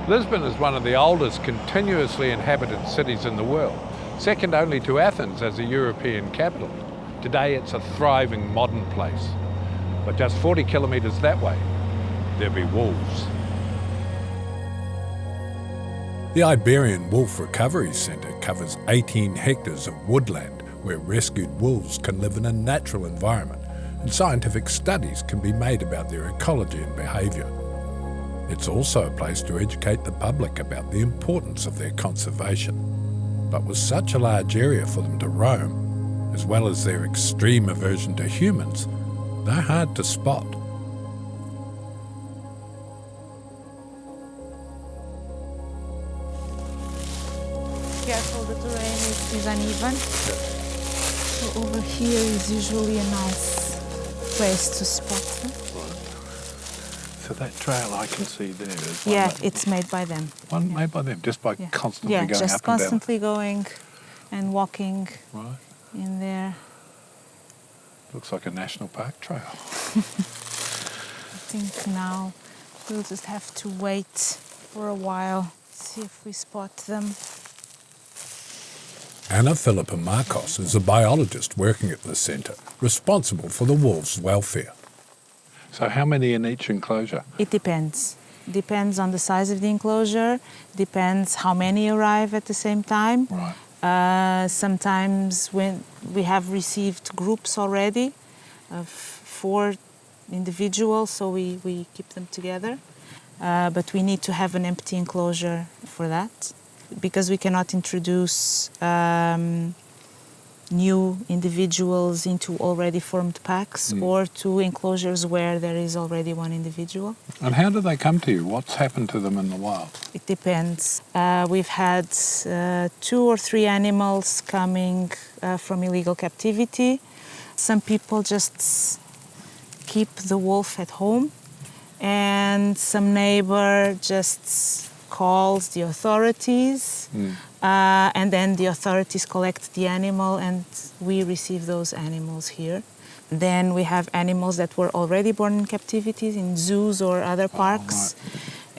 Lisbon is one of the oldest continuously inhabited cities in the world, second only to Athens as a European capital. Today it's a thriving modern place. But just 40 kilometres that way, there'll be wolves. The Iberian Wolf Recovery Centre covers 18 hectares of woodland where rescued wolves can live in a natural environment and scientific studies can be made about their ecology and behaviour. It's also a place to educate the public about the importance of their conservation. But with such a large area for them to roam, as well as their extreme aversion to humans, they're hard to spot. Careful, the terrain is uneven. So over here is usually a nice place to spot them. So that trail I can see there is one. Yeah, it's made by them. One made by them, just by constantly going up and down. Yeah, just constantly going and walking in there. Looks like a national park trail. I think now we'll just have to wait for a while, see if we spot them. Anna Philippa Marcos is a biologist working at the centre, responsible for the wolves' welfare. So how many in each enclosure? It depends. Depends on the size of the enclosure, depends how many arrive at the same time. Right. Sometimes when we have received groups already of 4 individuals, so we keep them together. But we need to have an empty enclosure for that, because we cannot introduce new individuals into already formed packs or to enclosures where there is already one individual. And how do they come to you? What's happened to them in the wild? It depends. We've had 2 or 3 animals coming from illegal captivity. Some people just keep the wolf at home, and some neighbor just calls the authorities, and then the authorities collect the animal and we receive those animals here. Then we have animals that were already born in captivity in zoos or other parks.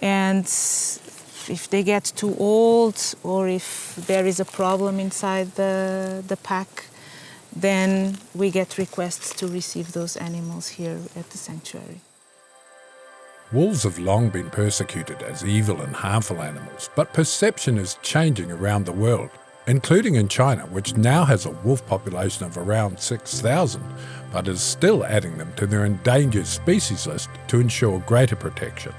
And if they get too old or if there is a problem inside the pack, then we get requests to receive those animals here at the sanctuary. Wolves have long been persecuted as evil and harmful animals, but perception is changing around the world, including in China, which now has a wolf population of around 6,000, but is still adding them to their endangered species list to ensure greater protection.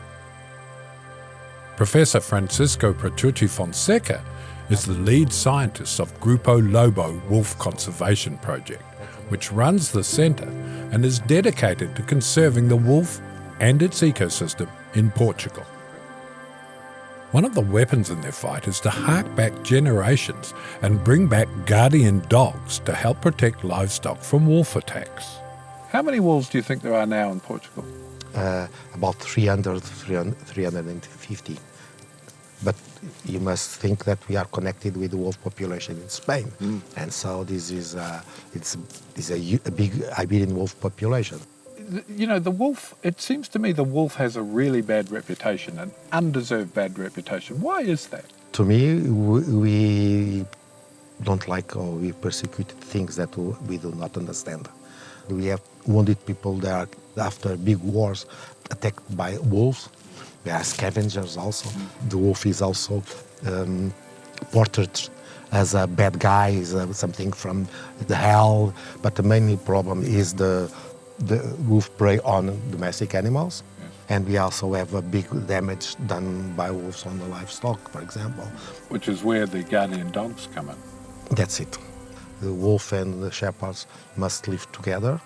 Professor Francisco Petrucci Fonseca is the lead scientist of Grupo Lobo Wolf Conservation Project, which runs the centre and is dedicated to conserving the wolf and its ecosystem in Portugal. One of the weapons in their fight is to hark back generations and bring back guardian dogs to help protect livestock from wolf attacks. How many wolves do you think there are now in Portugal? About 350. But you must think that we are connected with the wolf population in Spain. And so this is a big Iberian wolf population. You know, the wolf, it seems to me the wolf has a really bad reputation, an undeserved bad reputation. Why is that? To me, we don't like or we persecute things that we do not understand. We have wounded people that are, after big wars, attacked by wolves. They are scavengers also. The wolf is also portrayed as a bad guy, is something from the hell. But the main problem is the wolf prey on domestic animals. And we also have a big damage done by wolves on the livestock, for example. Which is where the guardian dogs come in. That's it. The wolf and the shepherds must live together.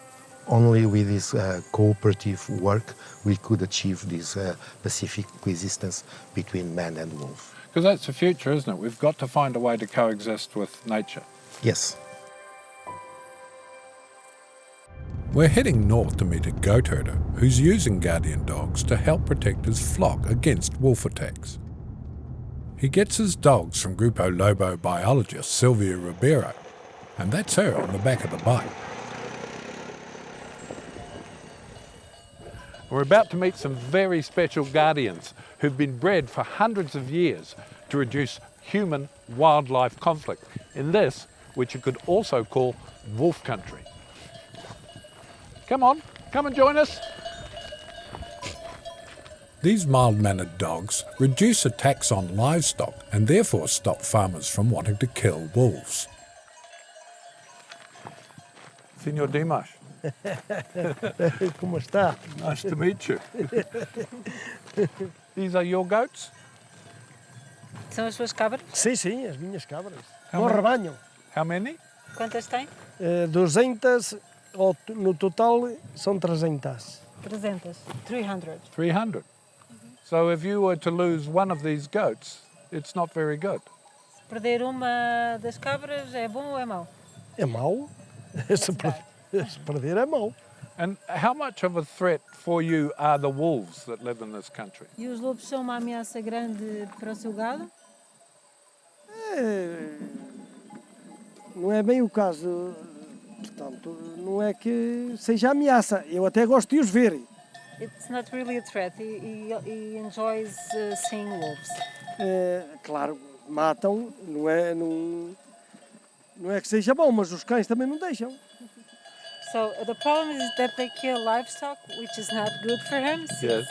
Only with this cooperative work we could achieve this pacific coexistence between man and wolf. Because that's the future, isn't it? We've got to find a way to coexist with nature. Yes. We're heading north to meet a goat herder who's using guardian dogs to help protect his flock against wolf attacks. He gets his dogs from Grupo Lobo Biologist Silvia Ribeiro, and that's her on the back of the bike. We're about to meet some very special guardians who've been bred for hundreds of years to reduce human-wildlife conflict in this, which you could also call wolf country. Come on, come and join us. These mild-mannered dogs reduce attacks on livestock and therefore stop farmers from wanting to kill wolves. Senor Dimas, Como está? nice to meet you. These are your goats? São as suas cabras? Sim, sim, as minhas cabras. How No many? rebanho. How many? Quantas tem? 200, no total são 300. 300. 300. 300. So if you were to lose one of these goats, it's not very good. Perder uma das cabras é bom ou é mau? É mau. Se perder é mau. And how much of a threat for you are the wolves that live in this country? E os lobos são uma ameaça grande para o seu gado? Não é bem o caso. Portanto, não é que seja ameaça. Eu até gosto de os ver. It's not really a threat. He enjoys seeing wolves. Claro, matam. Não é que seja bom, mas os cães também não deixam. So the problem is that they kill livestock, which is not good for him. Yes.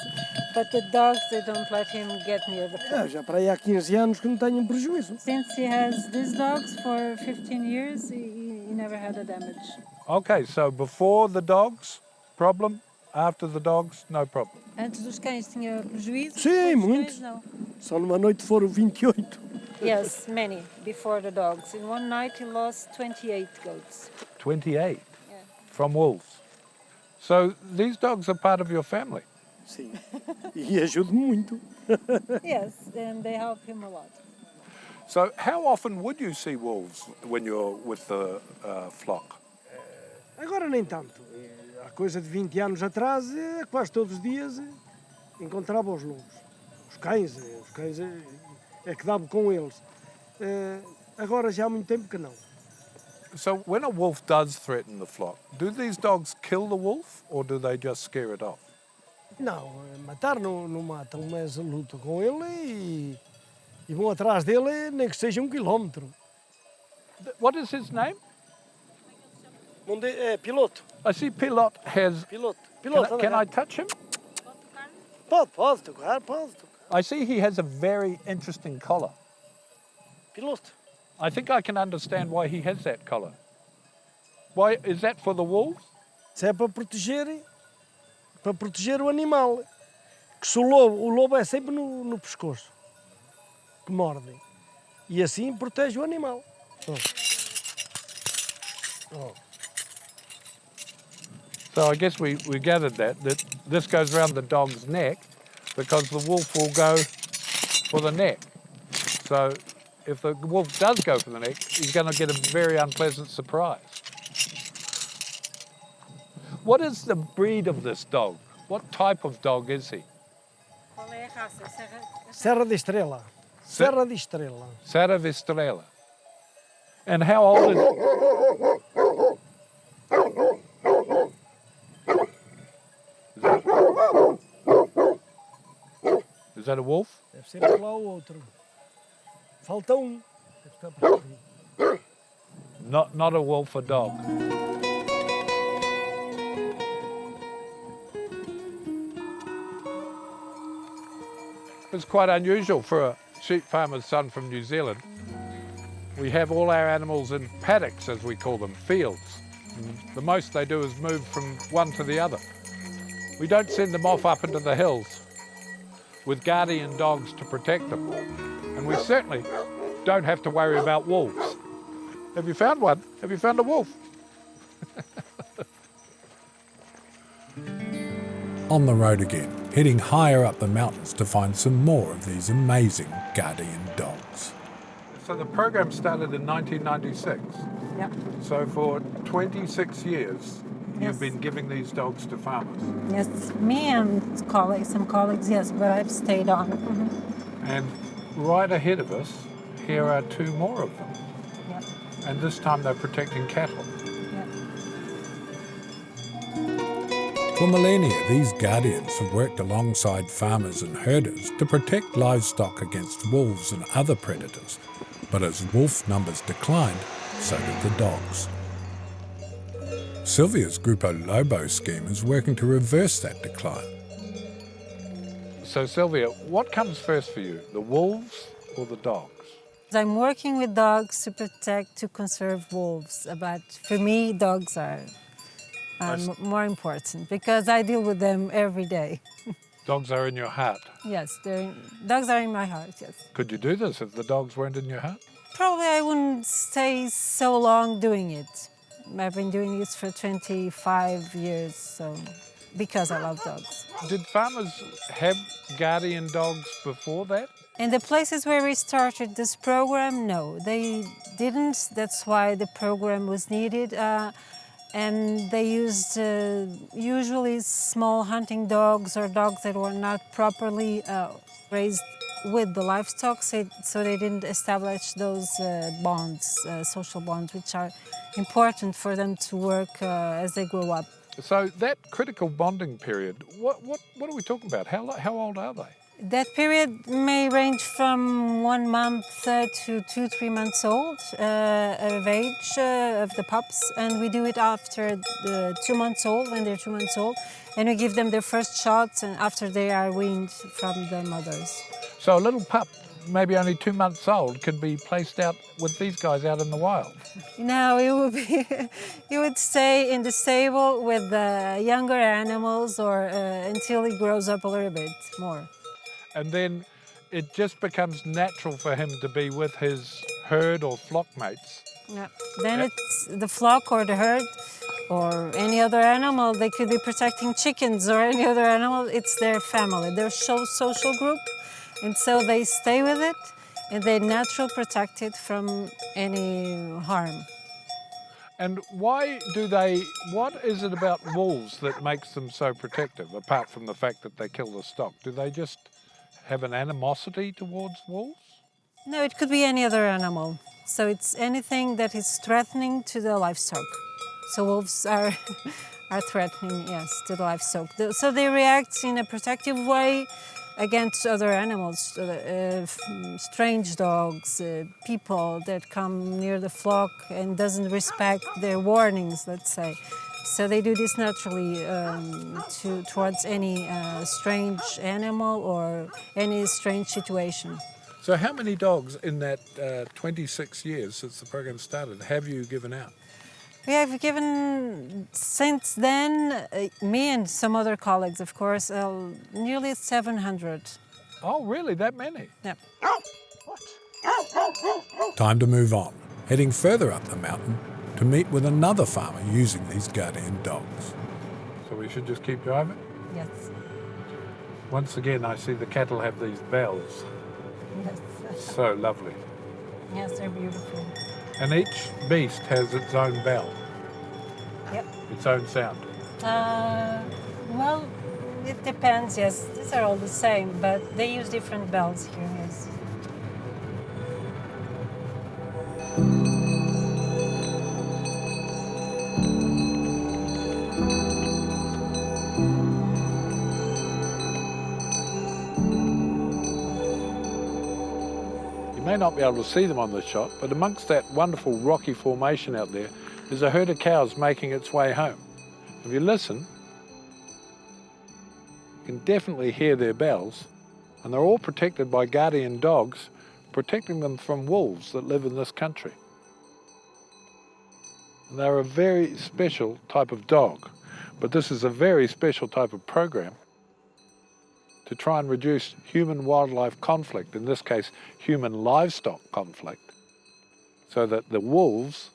But the dogs, they don't let him get near the farm. Já para aí há 15 anos que não tenho prejuízo. Since he has these dogs for 15 years, he never had a damage. Okay, so before the dogs, problem. After the dogs, no problem. Antes dos cães tinha prejuízo? Sim, depois dos muito. cães, não. Só numa noite foram 28. Yes, many before the dogs. In one night he lost 28 goats. 28 Yeah. from wolves. So these dogs are part of your family. Sim. E ajuda muito. Yes, and they help him a lot. So how often would you see wolves when you're with the flock? Agora nem tanto. Há coisa de 20 anos atrás, quase todos os dias encontrava os lobos. Os cães é que dava com eles. Agora já há muito tempo que não. So when a wolf does threaten the flock, do these dogs kill the wolf or do they just scare it off? Não, matar não matam, mas lutam com ele e vão atrás dele nem que seja 1 quilómetro. What is his name? É piloto. I see Pilot has... Piloto. Can I touch him? Pode tocar, pode tocar. I see he has a very interesting collar. Piloto. I think I can understand why he has that collar. Why is that for the wolves? Isso é para proteger o animal. Que se o lobo é sempre no pescoço, que morde. E assim protege o animal. So I guess we gathered that this goes around the dog's neck because the wolf will go for the neck. So if the wolf does go for the neck, he's going to get a very unpleasant surprise. What is the breed of this dog? What type of dog is he? Qual é a raça? Serra de Estrela. Serra de Estrela. Serra de Estrela. And how old is Is that a wolf? Deve ser lá o outro. Falta um. Deve estar por aqui. Not a wolf, a dog. It's quite unusual for a sheep farmer's son from New Zealand. We have all our animals in paddocks, as we call them, fields. And the most they do is move from one to the other. We don't send them off up into the hills with guardian dogs to protect them. And we certainly don't have to worry about wolves. Have you found one? Have you found a wolf? On the road again, heading higher up the mountains to find some more of these amazing guardian dogs. So the program started in 1996. Yep. So for 26 years, Yes. you've been giving these dogs to farmers. Yes, me and some colleagues, yes, but I've stayed on. And right ahead of us, here are two more of them. Yep. And this time they're protecting cattle. Yep. For millennia, these guardians have worked alongside farmers and herders to protect livestock against wolves and other predators. But as wolf numbers declined, so did the dogs. Silvia's Grupo Lobo scheme is working to reverse that decline. So Silvia, what comes first for you, the wolves or the dogs? I'm working with dogs to protect, to conserve wolves, but for me, dogs are more important because I deal with them every day. Dogs are in your heart. Yes, dogs are in my heart, yes. Could you do this if the dogs weren't in your heart? Probably I wouldn't stay so long doing it. I've been doing this for 25 years, so because I love dogs. Did farmers have guardian dogs before that? In the places where we started this program, no, they didn't. That's why the program was needed. And they used usually small hunting dogs or dogs that were not properly raised with the livestock, so they didn't establish those bonds, social bonds, which are important for them to work as they grow up. So that critical bonding period, what are we talking about? How old are they? That period may range from 1 month to 2-3 months old of age of the pups, and we do it after the 2 months old, when they're 2 months old, and we give them their first shots and after they are weaned from the mothers. So a little pup, maybe only 2 months old, can be placed out with these guys out in the wild? No, he would stay in the stable with the younger animals or until he grows up a little bit more. And then it just becomes natural for him to be with his herd or flock mates. Yeah. Then it's the flock or the herd or any other animal. They could be protecting chickens or any other animal. It's their family, their social group. And so they stay with it and they naturally protect it from any harm. And what is it about wolves that makes them so protective, apart from the fact that they kill the stock? Do they just have an animosity towards wolves? No, it could be any other animal. So it's anything that is threatening to the livestock. So wolves are threatening, yes, to the livestock. So they react in a protective way against other animals, strange dogs, people that come near the flock and doesn't respect their warnings, let's say. So they do this naturally towards any strange animal or any strange situation. So how many dogs in that 26 years since the program started have you given out? We have given, since then, me and some other colleagues, of course, nearly 700. Oh, really? That many? Yeah. Time to move on, heading further up the mountain to meet with another farmer using these guardian dogs. So we should just keep driving? Yes. Once again, I see the cattle have these bells. Yes. So lovely. Yes, they're beautiful. And each beast has its own bell, Yep. its own sound. Well, it depends, yes. These are all the same, but they use different bells here, yes. You may not be able to see them on this shot, but amongst that wonderful rocky formation out there is a herd of cows making its way home. If you listen, you can definitely hear their bells, and they're all protected by guardian dogs, protecting them from wolves that live in this country. And they're a very special type of dog, but this is a very special type of program to try and reduce human-wildlife conflict, in this case, human-livestock conflict, so that the wolves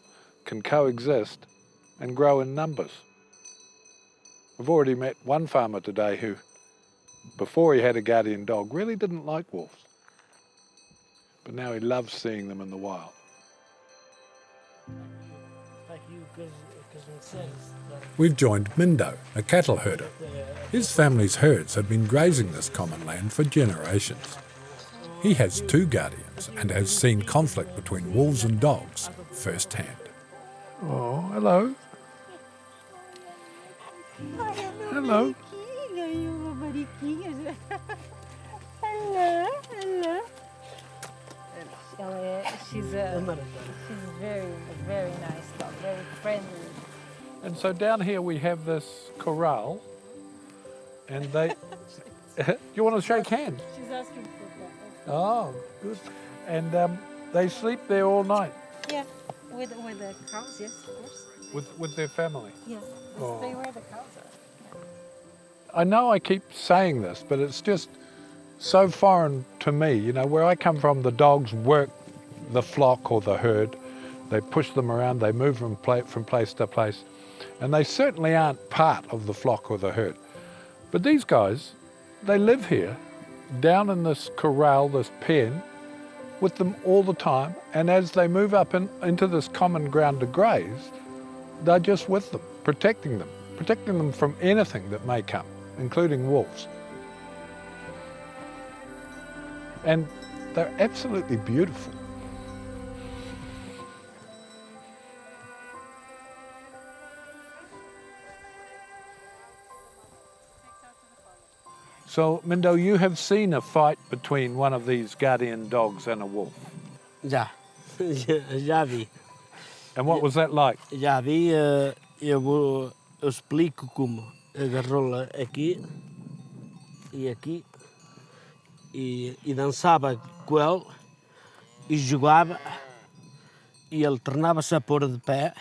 can coexist and grow in numbers. We've already met one farmer today who, before he had a guardian dog, really didn't like wolves, but now he loves seeing them in the wild. We've joined Mindo, a cattle herder. His family's herds have been grazing this common land for generations. He has 2 guardians and has seen conflict between wolves and dogs firsthand. Oh, hello. Hello. Ganhou uma mariquinha. Hello, hello. She's very, very nice dog, very friendly. And so down here we have this corral, and they... You want to shake hands? She's asking for that. Oh, good. And they sleep there all night Yeah, with the cows, yes, of course. with their family. Yeah, Oh. stay where the cows are. I know I keep saying this, but it's just so foreign to me. You know, where I come from, the dogs work the flock or the herd. They push them around, they move them from place to place, and they certainly aren't part of the flock or the herd. But these guys, they live here, down in this corral, this pen, with them all the time, and as they move up into this common ground to graze, they're just with them, protecting them from anything that may come, including wolves. And they're absolutely beautiful. So, Mindo, you have seen a fight between one of these guardian dogs and a wolf. Já, já vi. And what was that like? Já vi, eu explico como. Agarrou-la aqui e aqui e dançava com ele e jogava e ele tornava-se a pôr de pé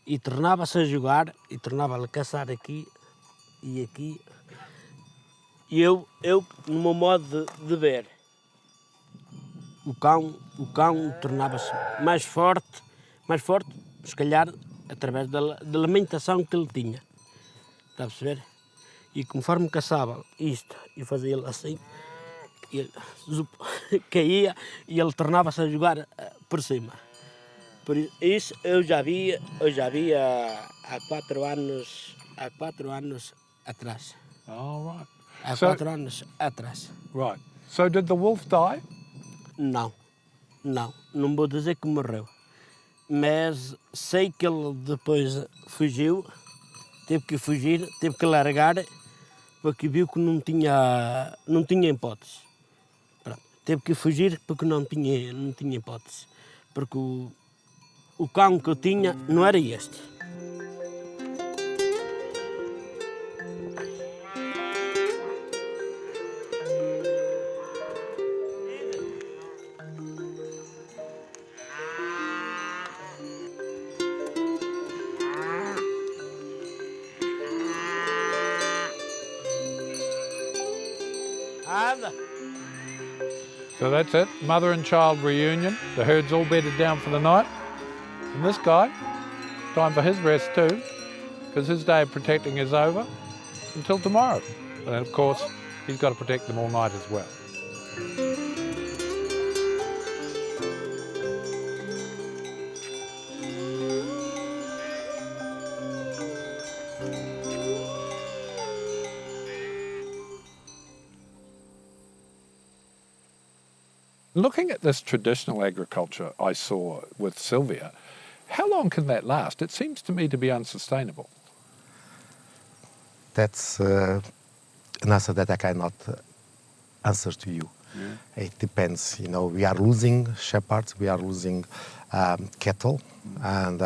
e tornava-se a jogar e tornava-lhe a caçar aqui e aqui. E eu no meu modo de ver, o cão tornava-se mais forte, se calhar através da alimentação que ele tinha. Está a perceber? E conforme caçava isto e fazia ele assim, ele caía e ele tornava-se a jogar por cima. Por isso eu já vi há 4 anos atrás. Oh, right. Há 4 anos atrás. Right. So did the wolf die? Não vou dizer que morreu. Mas sei que ele depois fugiu, teve que largar, porque viu que não tinha hipótese. Pronto. Teve que fugir porque não tinha hipótese. Porque o cão que eu tinha não era este. So that's it, mother and child reunion. The herd's all bedded down for the night. And this guy, time for his rest too, because his day of protecting is over until tomorrow. And of course, he's got to protect them all night as well. Looking at this traditional agriculture I saw with Silvia, how long can that last? It seems to me to be unsustainable. That's an answer that I cannot answer to you. Yeah. It depends. You know, we are losing shepherds, we are losing cattle, and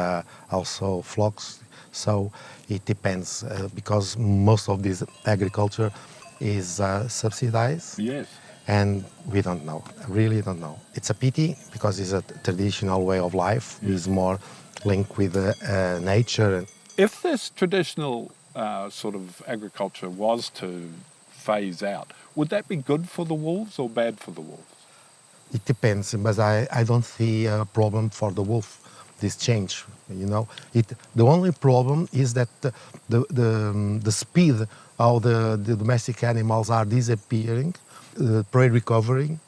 also flocks. So it depends because most of this agriculture is subsidized. Yes. And we don't know, really don't know. It's a pity because it's a traditional way of life. It's more linked with nature. If this traditional sort of agriculture was to phase out, would that be good for the wolves or bad for the wolves? It depends, but I don't see a problem for the wolf, this change, you know. The only problem is that the speed of the domestic animals are disappearing. Prey recovery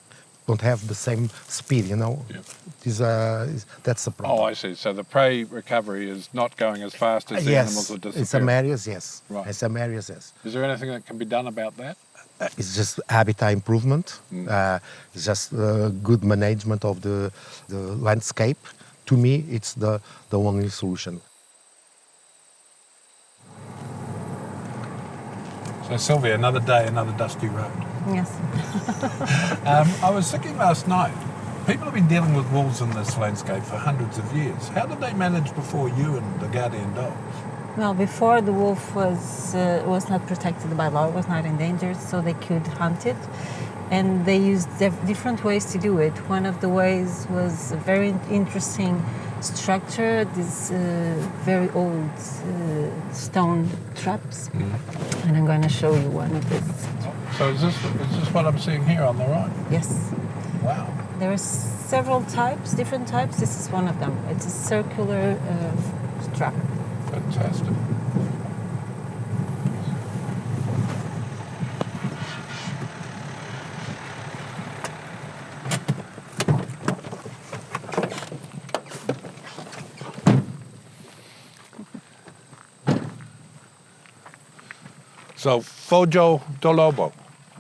don't have the same speed, you know. Yeah. That's the problem. Oh, I see. So the prey recovery is not going as fast as the animals are disappearing. In some areas, yes. Right. In some areas, yes. Is there anything that can be done about that? It's just habitat improvement. It's just good management of the landscape. To me, it's the only solution. So Sylvia, another day, another dusty road. Yes. I was thinking last night, people have been dealing with wolves in this landscape for hundreds of years. How did they manage before you and the guardian dogs? Well, before the wolf was not protected by law, was not endangered, so they could hunt it. And they used different ways to do it. One of the ways was a very interesting structure, these very old stone traps. And I'm going to show you one of these. So is this what I'm seeing here on the right? Yes. Wow. There are several types, different types. This is one of them. It's a circular trap. Fantastic. So, Fojo do Lobo,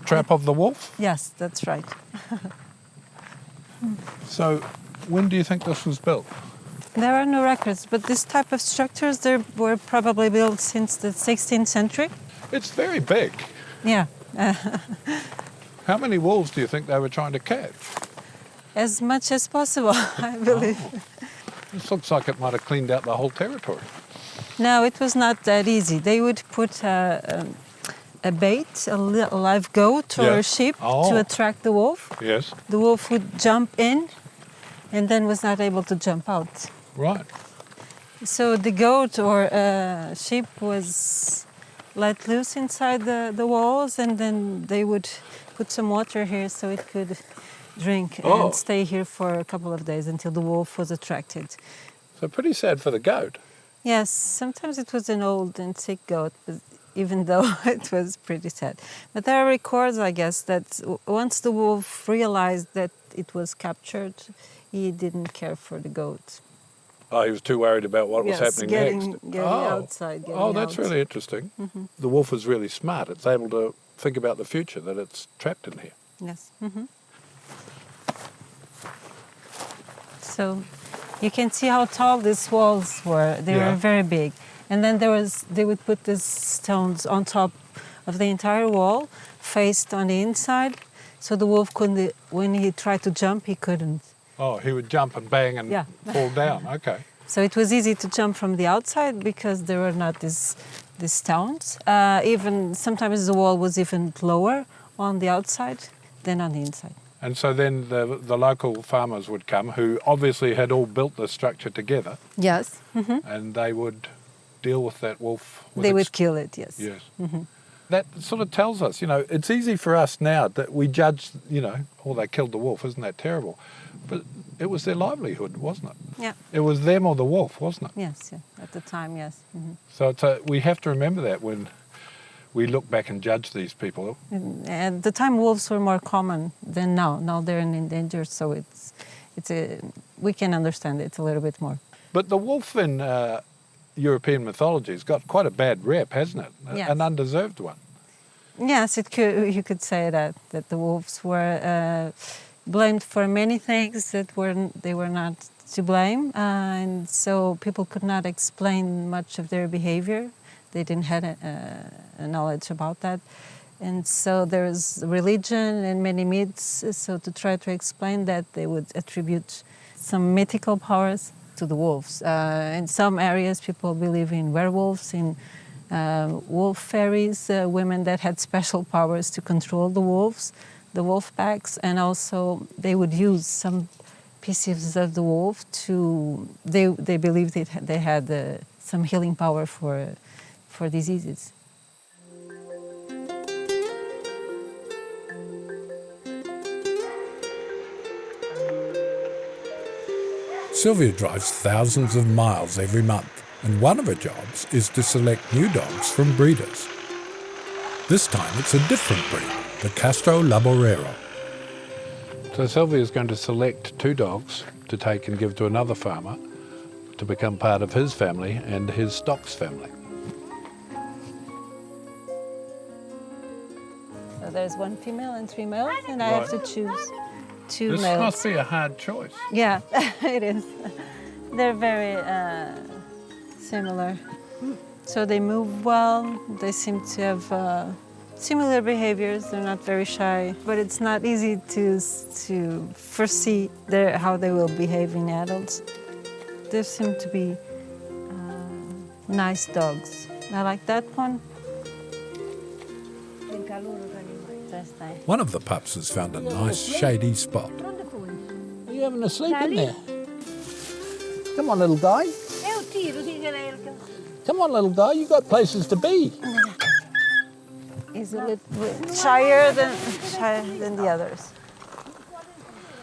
trap of the wolf? Yes, that's right. So, when do you think this was built? There are no records, but this type of structures, they were probably built since the 16th century. It's very big. Yeah. How many wolves do you think they were trying to catch? As much as possible, I believe. This looks like it might have cleaned out the whole territory. No, it was not that easy. They would put a bait, a live goat or a sheep to attract the wolf. Yes. The wolf would jump in and then was not able to jump out. Right. So the goat or sheep was let loose inside the walls, and then they would put some water here so it could drink and stay here for a couple of days until the wolf was attracted. So pretty sad for the goat. Yes, sometimes it was an old and sick goat, but even though it was pretty sad. But there are records, I guess, that once the wolf realized that it was captured, he didn't care for the goat. Oh, he was too worried about what was happening next. Getting outside. That's really interesting. Mm-hmm. The wolf is really smart. It's able to think about the future, that it's trapped in here. Yes. Mm-hmm. So you can see how tall these walls were. They were very big. And then they would put these stones on top of the entire wall, faced on the inside, so the wolf couldn't, when he tried to jump, he couldn't. Oh, he would jump and bang and fall down. Okay. So it was easy to jump from the outside because there were not these stones. Even sometimes the wall was even lower on the outside than on the inside. And so then the local farmers would come, who obviously had all built the structure together. Yes. Mm-hmm. And they would deal with that wolf. They would kill it, yes. Yes. Mm-hmm. That sort of tells us, it's easy for us now that we judge, they killed the wolf, isn't that terrible? But it was their livelihood, wasn't it? Yeah. It was them or the wolf, wasn't it? Yes, yeah. At the time, yes. Mm-hmm. So we have to remember that when we look back and judge these people. At the time, wolves were more common than now. Now they're endangered, so we can understand it a little bit more. But the wolf in European mythology has got quite a bad rep, hasn't it? Yes. An undeserved one. Yes, you could say that the wolves were blamed for many things that they were not to blame, and so people could not explain much of their behavior. They didn't have a knowledge about that. And so there's religion and many myths, so to try to explain that, they would attribute some mythical powers to the wolves. In some areas, people believe in werewolves, in wolf fairies, women that had special powers to control the wolves, the wolf packs, and also they would use some pieces of the wolf to, they believed they had some healing power for diseases. Silvia drives thousands of miles every month, and one of her jobs is to select new dogs from breeders. This time it's a different breed, the Castro Laborero. So Silvia is going to select 2 dogs to take and give to another farmer to become part of his family and his stock's family. So there's 1 female and 3 males, and I have to choose 2 males. This must be a hard choice. Yeah, it is. They're very similar. So they move well. They seem to have Similar behaviors, they're not very shy, but it's not easy to foresee how they will behave in adults. They seem to be nice dogs. I like that one. One of the pups has found a nice shady spot. Are you having a sleep in there? Come on, little guy. Come on, little guy, you got places to be. He's a little bit shyer than the others.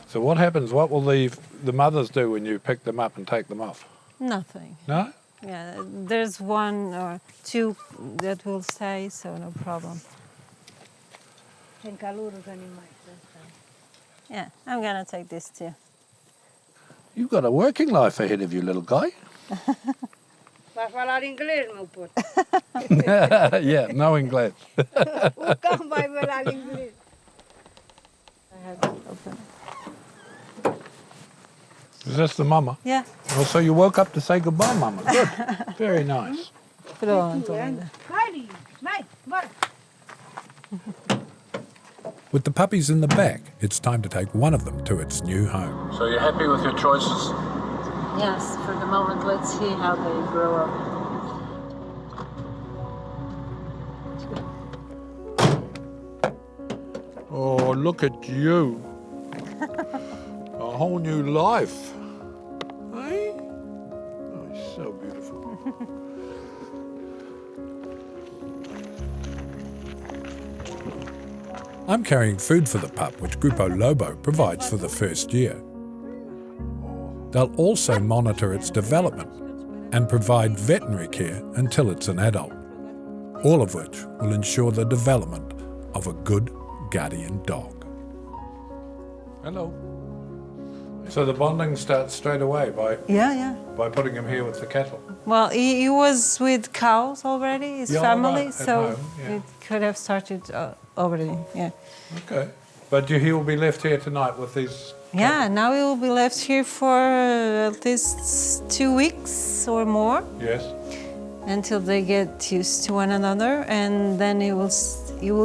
So what happens, what will the mothers do when you pick them up and take them off? Nothing. No? Yeah, there's one or two that will stay, so no problem. Yeah, I'm gonna take this too. You've got a working life ahead of you, little guy. Vai falar inglês, meu puto. Yeah, no English. O cão vai falar inglês. I have to open it. Is this the mama? Yeah. Oh, so you woke up to say goodbye, mama. Good. Very nice. Pronto. Vai, vai, bora. With the puppies in the back, it's time to take one of them to its new home. So you're happy with your choices? Yes, for the moment, let's see how they grow up. Oh, look at you. A whole new life. Eh? Oh, it's so beautiful. I'm carrying food for the pup, which Grupo Lobo provides for the first year. They'll also monitor its development and provide veterinary care until it's an adult, all of which will ensure the development of a good guardian dog. Hello. So the bonding starts straight away by putting him here with the cattle? Well, he was with cows already, his family, right, so home, yeah. it could have started already, yeah. Okay. But he will be left here tonight with these... Yeah, now he will be left here for at least 2 weeks or more. Yes. Until they get used to one another, and then he will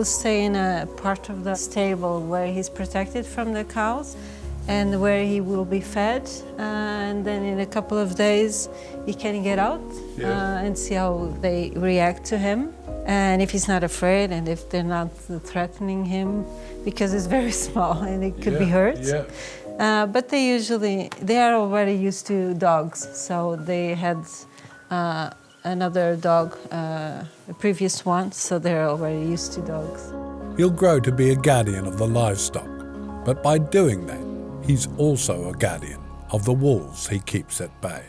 stay in a part of the stable where he's protected from the cows and where he will be fed, and then in a couple of days he can get out and see how they react to him, and if he's not afraid and if they're not threatening him, because he's very small and it could be hurt. Yeah. But they are already used to dogs, so they had another dog, a previous one, so they're already used to dogs. He'll grow to be a guardian of the livestock, but by doing that, he's also a guardian of the wolves he keeps at bay.